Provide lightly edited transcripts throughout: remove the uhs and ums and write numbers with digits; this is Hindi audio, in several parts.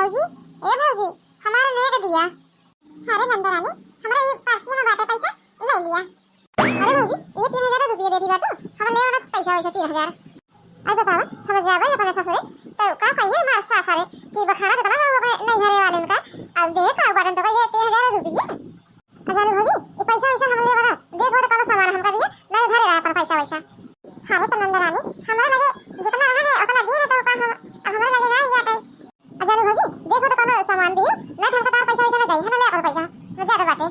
भौजी ए भौजी हमारा ले के दिया। अरे नंदा रानी हमारा ये पर्स में बाटे पैसा ले लिया। अरे भौजी ये 3000 रुपया दे दी बाटू हम ले वाला पैसा वैसा 3000। अब बताओ हम जाबे अपने ससुरे तो का कहिए मार सासरे कि बखाना तो बना हो नहीं हरे वाले का अब दे का बाटन तो ये 3000 रुपया। अजान भौजी ये पैसा वैसा हम ले वाला देखो तो कौन सामान हमका दिए नहीं धरे रहा अपन पैसा वैसा। हां तो नंदा रानी हमारा लगे जितना है उतना दिए तो का हमारा लगे ना ये आटे। अजान भौजी देखो तो कौन सामान दिए ना हमका तार पैसा वैसा चाहिए हम ले अपन पैसा न ज्यादा बाटे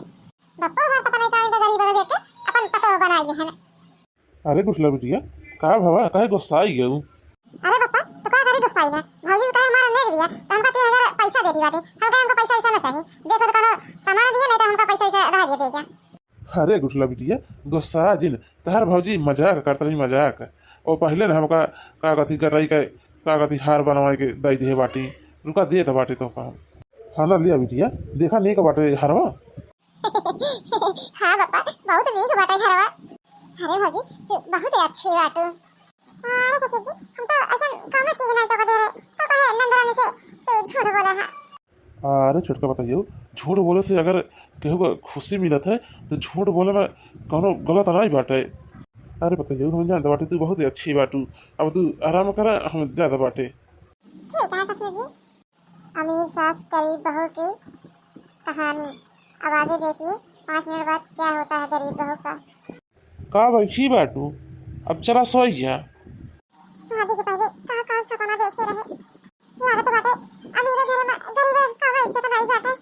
बप्पो हां पता नहीं का गरीब बना देके अपन पतो बना लिए है। अरे गुस्ला बिटिया का भवा काहे गुस्साई गऊ। अरे पापा तो का करी गुस्साई ना भौजी का हमारा ले दिया तो हमका 3000 पैसा दे दी बाटे हमका पैसा वैसा ना चाहिए देखो तो कौन सामान दिए नहीं तो हमका पैसा वैसा रह दे क्या। अरे गुस्ला बिटिया गुस्सा जिन तहार भौजी मजाक करता नहीं मजाक और पहले ना हमका का कथी कर रही का कथी हार बनवाए के दई दे बाटी रुका दे तो बाटी तो का हाँ ना लिया बिटिया देखा नहीं का बाटे हारवा। हां पापा बहुत नीक बाटे हरवा। अरे भौजी बहुत अच्छी बाटू। अरे ससुर जी हम तो ऐसा काम चीज नहीं तो दे रहे तो कहे नंदरानी से तो झूठ बोला है। अरे छोटका बताइयो झूठ बोले से अगर केहू को खुशी मिलत है तो झूठ बोले में कोनो गलत नहीं बाटे। अरे बताइयो हम जानते बाटे तू बहुत ही अच्छी बाटू अब तू आराम कर हम ज्यादा बाटे। ठीक है ससुर जी अमीर सास गरीब बहू की कहानी अब आगे देखिए 5 मिनट बाद क्या होता है गरीब बहू का बैठी बाटू अब चला सोई जा। शादी के पहले कहाँ कौन सपना देखे रहे यार तो बाटे अमीर घर में गरीब का इज्जत नहीं बाटे।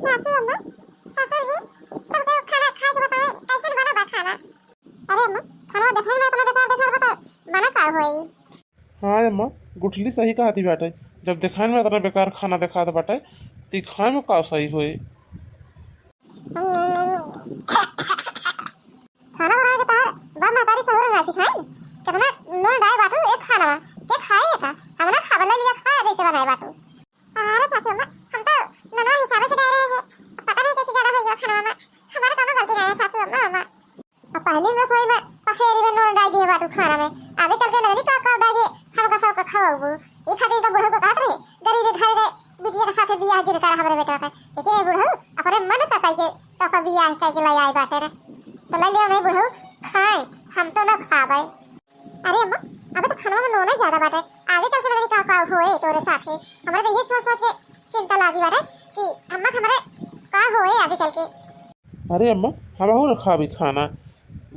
सासू अम्मा ससुर जी सबको खाना खा के बताए कैसे बना बा खाना। अरे अम्मा खाना देखे में इतना बेकार देखा बता बना का होई। हाँ अम्मा गुठली सही कहती बाटे जब दिखाने में इतना बेकार खाना दिखा दे बाटे ती खाए में का सही होए। खाना बनाए के तार बा मातारी सहुरे ना सिखाई कितना नून डाल बाटू एक खाना के खाए का हमने खावला लिया खा जैसे बनाए बाटू। अरे सासू अम्मा हम तो ननवा हिसाब से रह रहे हैं पता नहीं कैसे ज्यादा होइयो खाना में हमारा कोनो गलती नहीं है सासू अम्मा। अब पहले रसोई में पसेरी में नून डाल दिए बाटू खाना में आगे चल के नहीं का डाल के हमका सब का खवाऊ ये खातिर तो बुढ़ऊ को काट रहे गरीब घर के बिटिया के साथ बियाह जिर कर हमारे बेटा का लेकिन ये बुढ़ऊ अपने मन का पाई के तो का बियाह का के लाई बाटे रे तो ले लियो नहीं बुढ़ऊ खाए हम तो ना खावे। अरे अम्मा अबे तो खाना में नून ज्यादा बाटे आगे चल के नहीं का होए तोरे साथ ही हमारे तो ये सोच सोच के चिंता लागी बाटे कि अम्मा हमारे का होए आगे चल के। अरे अम्मा हम हो रखा भी खाना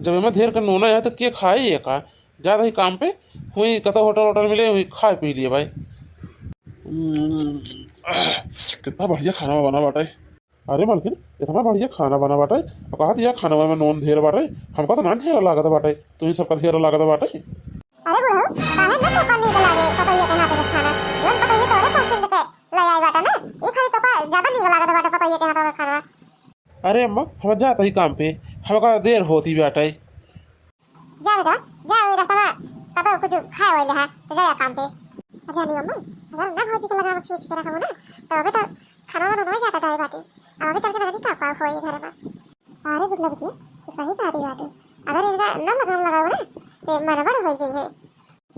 जब मैं ढेर कर नोना है तो के खाए ये का ज़्यादा ही काम पे हुई कतो होटल मिले हुई खाए पी लिए भाई। कितना बढ़िया खाना बना बाटे। अरे मालकिन इतना बढ़िया खाना बना बाटे कहा दिया खाना में नॉन ढेर बाटे हमका तो ना ढेर लागत बाटे तू ही सबका ढेर लागत बाटे। अरे बुढ़ऊ काहे ना तो पन्नी के लागे पता ये के हाथ में खाना जब पता ये तोरे पसंद के ले आई बाटा ना ये खाली तो का ज्यादा नहीं लागत बाटा पता ये के हाथ में खाना। अरे अम्मा हम जाता ही काम पे हमका देर होती बाटे। जा बेटा जा मेरा समा पता कुछ खाए वाले है तो जा काम पे। अच्छा नहीं अम्मा अगर ना भौजी को लगा खींच के रखा ना तो अबे तो खाना वाला नहीं जाता है बाटी आगे चल के नहीं का होई घर में। अरे बुढ़ला बिटिया तो सही कहा दी बात अगर इसका न लगाओ ना तो मन बड़ होई जाई है।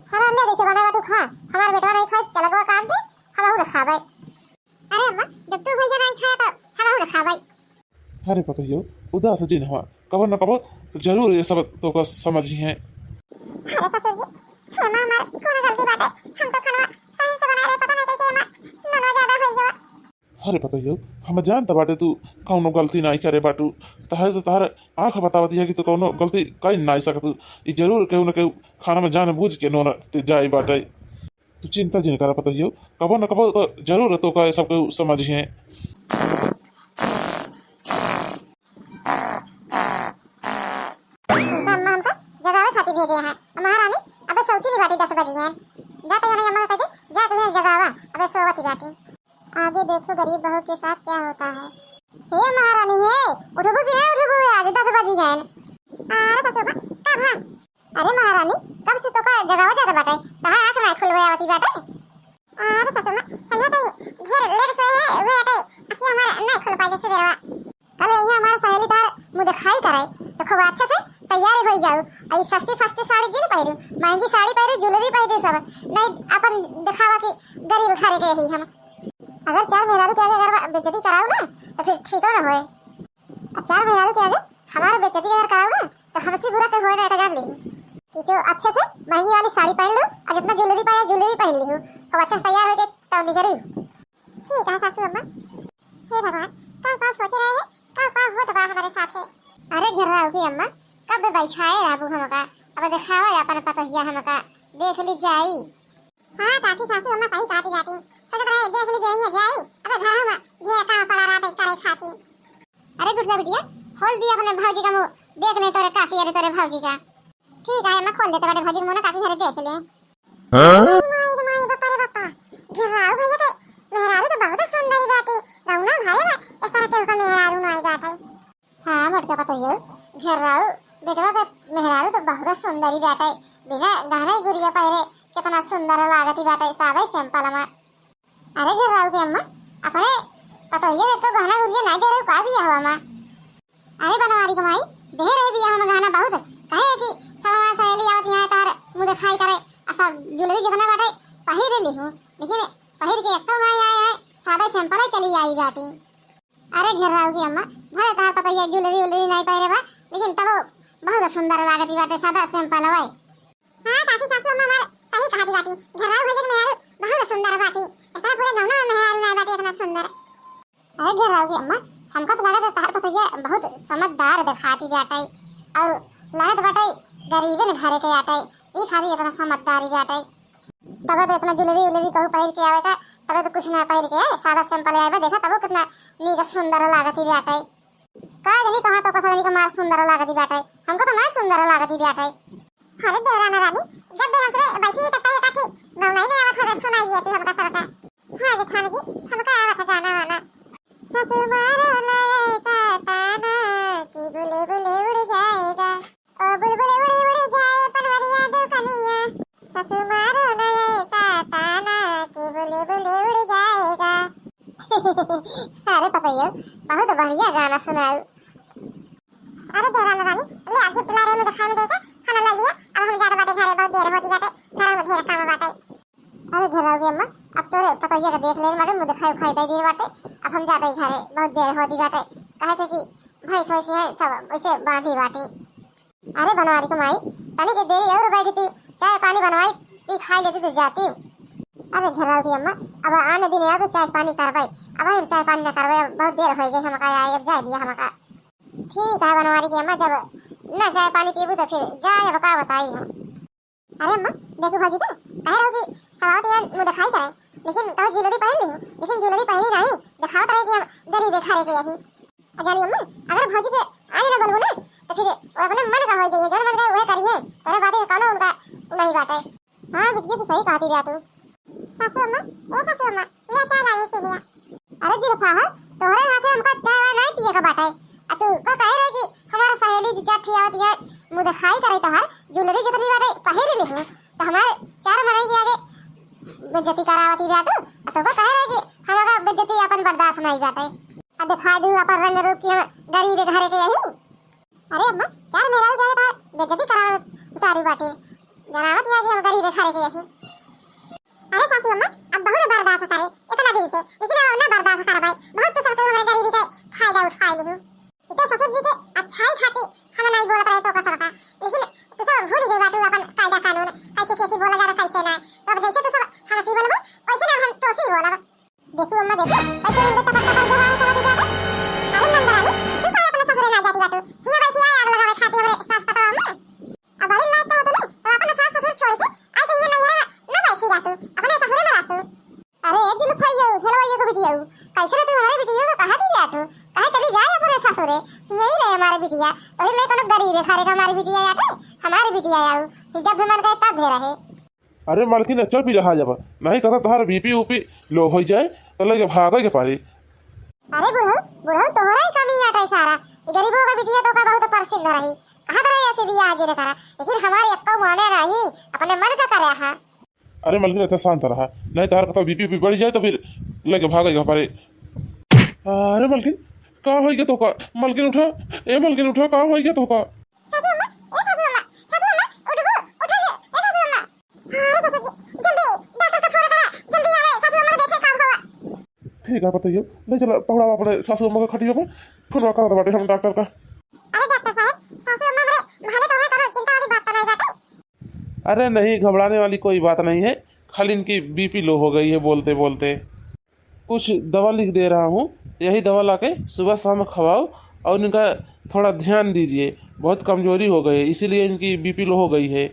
खाना ले दे बना बाटू खा हमार बेटा नहीं खा चला गो काम पे हम हो खाबे। अरे अम्मा जब तू भैया नहीं खाया तो हम हो खाबे। अरे बताइयो उदास जिन हुआ कबर न कबर तो जरूर ये सब तो का समझ ही है। अरे ससुर जी हेमा हमार कोना गलती बाटे हम तो खाना सही से बना रहे पता नहीं कैसे हेमा ननो ज्यादा होइयो। अरे बताइयो हम जानता बाटे तू कौनो गलती नहीं करे बाटू तहारे से तहार आँख बतावती है कि तू कौनो गलती कर नहीं सकतू ये जरूर केहू न केहू खाना में जाने बूझ के नोना जाए बाटे तू चिंता जिन करा बताइयो कबर न कबर तो जरूर तो का सब केहू समझ ही है। भेजे हैं महारानी अबे सोती नहीं बाटी 10 बजे हैं जा तो नहीं अम्मा कहते जा तुम्हें जगावा अबे सोवती बाटी। आगे देखो गरीब बहू के साथ क्या होता है। हे महारानी हे उठबो भी है उठबो है आज 10 बजे हैं। अरे ससुर कब है अरे महारानी कब से तो का जगावा जाता बाटे कहां आंख नहीं खुलवे आवती बाटे। अरे ससुर समझो तो ढेर लेट सोए है वे आटे आंखें हमारा नहीं खुल पाए जैसे बेवा कल ये हमारा सहेली तार मुझे दिखाई करे तो खूब अच्छे से तैयारी हो जाओ आई सस्ती फस्ती साड़ी जिन पहनू महंगी साड़ी पहनू ज्वेलरी पहनू सब नहीं अपन दिखावा कि गरीब घरे के ही हम। अगर 4 मेहरारू के आगे अगर बेइज्जती कराऊ ना तो फिर ठीक हो ना होए। और 4 मेहरारू के आगे हमारा बेइज्जती अगर कराऊ ना तो हमसे बुरा तो होए ना, जान ली कि जो अच्छे से महंगी वाली साड़ी पहन लो और जितना ज्वेलरी पाया ज्वेलरी पहन ली हूँ, तो अच्छे से तैयार हो गए तब निकली। ठीक है सासू अम्मा। हे भगवान, कब सोचे रहे हैं, कब हो तो हमारे साथ है। अरे घर की अम्मा कब बैठाए राबू हमका, अब दिखावा अपन पतहिया हमका देख ली जाई। हां काकी सासू अम्मा सही काटी काटी सोच रहे देख ली जाई जाई, अब घर में ये काम पड़ा रहा करे खाती। अरे गुड़ला बिटिया खोल दिया अपने भौजी का मुंह, देख ले तोरे काकी अरे तोरे भौजी का। ठीक है मैं खोल लेते बड़े भौजी मुंह ना, काकी हरे देख ले। माई बापा रे बापा, घराओ भैया ते मेहरारू तो बहुत सुंदर बाटी, रौना भाई ना इस तरह के का मेहरारू नहीं बाटे। हां मोटका पता है घराओ बेटवा का मेहरारू तो बहुत सुंदरी बाटे, बिना गहना गुड़िया पहरे कितना सुंदर लागती बाटे, सावे सिंपल में। अरे घराओ की अम्मा अपने पता है तो गहना गुड़िया नहीं दे रहे का भी हवा में। अरे बनवारी कमाई दे रहे भी हम गहना बहुत, कहे कि सवा सहेली आवती है तार मुंह दिखाई करे ऐसा ज्वेलरी जितना बाटे पहिर ली हूं, लेकिन पहिर के एक तो नहीं आया है, सादा सिंपल ही चली आई बाटी। अरे घराओ की अम्मा भले तार पता है ज्वेलरी व्वेलरी नहीं पहरे बा, लेकिन तब बहुत सुंदर लागती बाटे, सादा सिंपल है। हां काकी सासू अम्मा मार सही कहा बाटी, घराओ भैया के मेहरारू बहुत सुंदर बाटी, इतना पूरे गांव में मेहरारू नहीं बाटी इतना सुंदर। अरे घराओ की अम्मा हमको तो लगा तार पता है बहुत समझदार दिखाती बाटे, और लगत बाटे गरीबे ने घरे के आटे ई खाली इतना समझदारी बाटे। तब तो इतना ज्वेलरी व्वेलरी कहू पहिर के आवे का, तब तो कुछ ना पहिर के सादा सिंपल आवे, देखा तब कितना नीक सुंदर लागती बाटे। का नहीं कहां तो कसनी का मार सुंदर लागती बाटे, हमको तो नहीं सुंदर लागती बाटे। अरे देवरा ना रानी जब भी हंसरे बैठी तब ये काठी नौ नहीं आवत है सुनाइए तू हमका सबका। हां जे खान जी हमका आवत है गाना वाला ससु मारो ले सताना कि बुलबुल उड़ जाएगा, ओ बुलबुल उड़ उड़ जाए पनवरिया दुकनिया, ससु मारो ले सताना कि बुलबुल उड़ जाएगा। अरे पता है बहुत बढ़िया गाना सुनाओ। अरे देवरा रानी ले आगे पिला रहे मुझे खाने देगा, खाना ला लिया, अब हम जा रहे बाटे घरे, बहुत देर होती बाटे घर में ढेर काम बाटे। अरे घराओ की अम्मा अब तो पता है का देख ले मारे मुझे खाई दे दी बाटे, अब हम जाते घरे बहुत देर होती बाटे, कहे थे कि भैंस वैसी है सब वैसे बांधी बाटी। अरे बनवारी कमाई तनी के देरी और बैठती चाय पानी बनवाई पी खा लेती तो जाती। अरे घराओ की अम्मा अब आने दिन आ तो चाय पानी करवाई, अब हम चाय पानी न करवाई बहुत देर हो गई हमका आए अब जा दिया हमका। ठीक है बनवारी की अम्मा जब न चाय पानी पीबू तो फिर जाए बका बताई हम। अरे अम्मा देखो भाजी का कहे रहो कि सवाल तो यार मुंह दिखाई करे, लेकिन तो ज्वेलरी पहन ली हूं, लेकिन ज्वेलरी पहनी नहीं दिखाओ तो कि हम गरीब खारे के यही। जानी अम्मा अगर भाजी के आने ना बोलबो ना तो फिर अपने मन का हो जाइए, जो मन का वह करिए, तेरे बातें कौनो उनका नहीं बात है। हां बिटिया तो सही कहती बेटू। सासू अम्मा ए सासू अम्मा ले चाय लाइए पी लिया। अरे जुल्फा है तोहरे हाथ से हमका चाय नहीं पिए का बात है, आ तू का कह रही कि हमारा सहेली चाठी आवती है मुंह दिखाई करे तो ज्वेलरी जितनी बाटे पहिर ली हूं, तो हमारे 4 महीने के आगे बेइज्जती करावती बाटू, तो वो कह रहे कि हमारा बेइज्जती अपन बर्दाश्त नहीं बाटे, अब दिखा दूं अपन रंग रूप की हम गरीब घरे के यही। अरे अम्मा 4 मेहरारू के आगे बेइज्जती कराव उतारी बाटे, जनावत है कि हम गरीब घरे के यही। अरे सासू अम्मा अब बहुत बर्दाश्त करे इतना दिन से, लेकिन अब ना बर्दाश्त कर भाई, बहुत तो सब हमारे गरीबी के फायदा उठा ली हूं। इतने ससुर जी के अच्छाई खाती हम नहीं बोलत रहे तो का सबका, लेकिन तू सब भूल गई बाटू अपन कायदा कानून कैसे कैसे बोला जा रहा कैसे ना, तो अब जैसे तू सब हंसी बोलबो वैसे ना हम तो सी बोलब। देखो अम्मा देखो कैसे इन बेटा पत्ता पर जवान चला दिया है। अरे नंदरानी तू काहे अपने ससुर ना जाती बाटू, हिया बैठी आग लगावे खाती हमरे सास पता अम्मा, अब बड़ी लायक तो ना तो अपने सास ससुर छोड़ के आई के हिया नहीं ना बैठी जा तू अपने ससुर में रहतू। अरे ए दिल फैयो हेलवाइयो को बिटिया कैसे तू हमारी बिटिया को कहा दी बाटू, कहे चली जाए अपने ससुरे यही रहे हमारे बिटिया, तो नहीं कोनो गरीब है खारे का हमारी बिटिया आटे हमारी बिटिया आऊ जब मन गए तब भी रहे। अरे मालकिन चल पी रहा जब नहीं कहता तुम्हारा बीपी ऊपी लो हो जाए तो लगे भागे के पारी। अरे बुढ़ऊ बुढ़ऊ तोहरा ही कमी आटा सारा, ये गरीबों का बिटिया तो का बहुत प्रसिद्ध रही, कहा रहे ऐसे भी आज रे करा, लेकिन हमारे अक्का माने नहीं अपने मन का करे हां। अरे मालकिन अच्छा शांत रहा, नहीं तार का बीपी ऊपी बढ़ जाए तो फिर लगे भागेगा पारी। अरे मालकिन का हो गया तो का मालकिन उठा, ए मालकिन उठा का हो गया तो का। सासू अम्मा ए सासू अम्मा उठो उठिए ए सासू अम्मा। हां सासू जी जल्दी डॉक्टर को फोन करा जल्दी आवे सासू अम्मा देखे काम हुआ। ठीक है बताइए ले चला पहुड़ा अपने सासू अम्मा का खटिया पर फोन करा बाटे हम डॉक्टर का। अरे डॉक्टर साहब सासू अम्मा मेरे भले तो है करो चिंता वाली बात तो नहीं बाटे। अरे नहीं घबराने वाली कोई बात नहीं है, खाली इनकी बीपी लो हो गई है बोलते बोलते। कुछ दवा लिख दे रहा हूँ, यही दवा लाके सुबह शाम खवाओ और इनका थोड़ा ध्यान दीजिए, बहुत कमजोरी हो गई है इसीलिए इनकी बीपी लो हो गई है।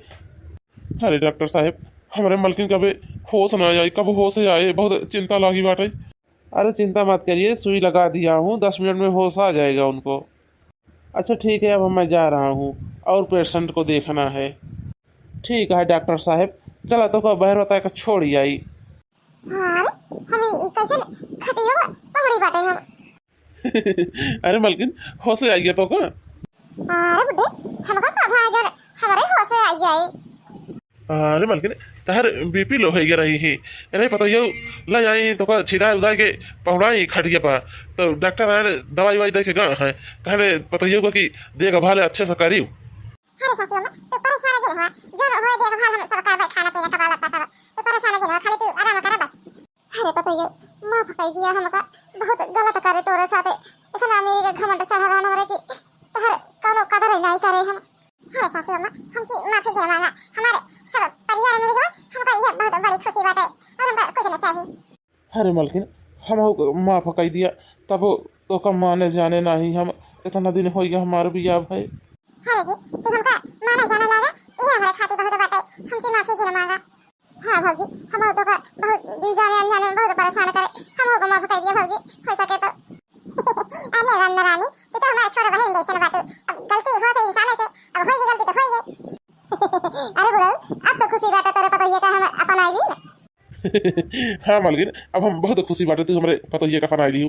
अरे डॉक्टर साहब हमारे मलकिन कभी होश ना आए, कब होश आए, बहुत चिंता लगी बाटे। अरे चिंता मत करिए, सुई लगा दिया हूँ, 10 मिनट में होश आ जाएगा उनको। अच्छा ठीक है, अब मैं जा रहा हूँ और पेशेंट को देखना है। ठीक है डॉक्टर साहब, चला तो को बहर होता है छोड़ ही आई। हाँ हमें कैसे खटियो पहड़ी बाटे हम। अरे मलकिन होश आई है तो का। अरे बुड्ढे हमका कब आ जा हमारे होश आई जाए। अरे मलकिन तहर बीपी लो है रही है, अरे पता यो ले आई तो का छिदा उदा के पहुड़ाई खटिया पर, तो डॉक्टर आए दवाई वाई दे के गए हैं, कहले पता यो कि देगा भाले अच्छे से करियो। अरे सासू अम्मा तो परेशान जी हुआ जो होए देख भाल हम सब का खाना पीना का लगता सब तो परेशान जी हुआ खाली तू आराम कर बस। अरे पता ये माफ कर दिया हमका बहुत गलत करे तोरे साथे, इतना मेरे घमंड चढ़ा रहना रे कि तहर कोनो कदर नहीं करे हम। अरे सासू अम्मा हमसे माफी जी मांगा, हमारे सब परिवार मिल गए हमका ये बहुत बड़ी खुशी बात है और हमका कुछ न चाहिए। अरे मलकिन हम माफ कर दिया तब तो कम माने जाने नहीं, हम इतना दिन हो गया हमारे भी आप है। हाँ जी तू हमका माने जाने लगा ये हमारे खातिर बहुत बात है, हमसे माफी जी मांगा। हाँ भाजी हम तो का बहुत जाने अनजाने में बहुत परेशान करे, हम को माफ कर दिया भाजी हो सके तो। अरे रानी तू तो हमारा छोरा बहन जैसे बात, अब गलती हो तो इंसान से अब होई गलती तो होई गई। अरे बुढ़ा अब तो खुशी बात है तेरे पता ये का हम अपन आएगी ना। हाँ मलकिन अब हम बहुत खुशी बाटे तू हमारे पता ये का फना लियो।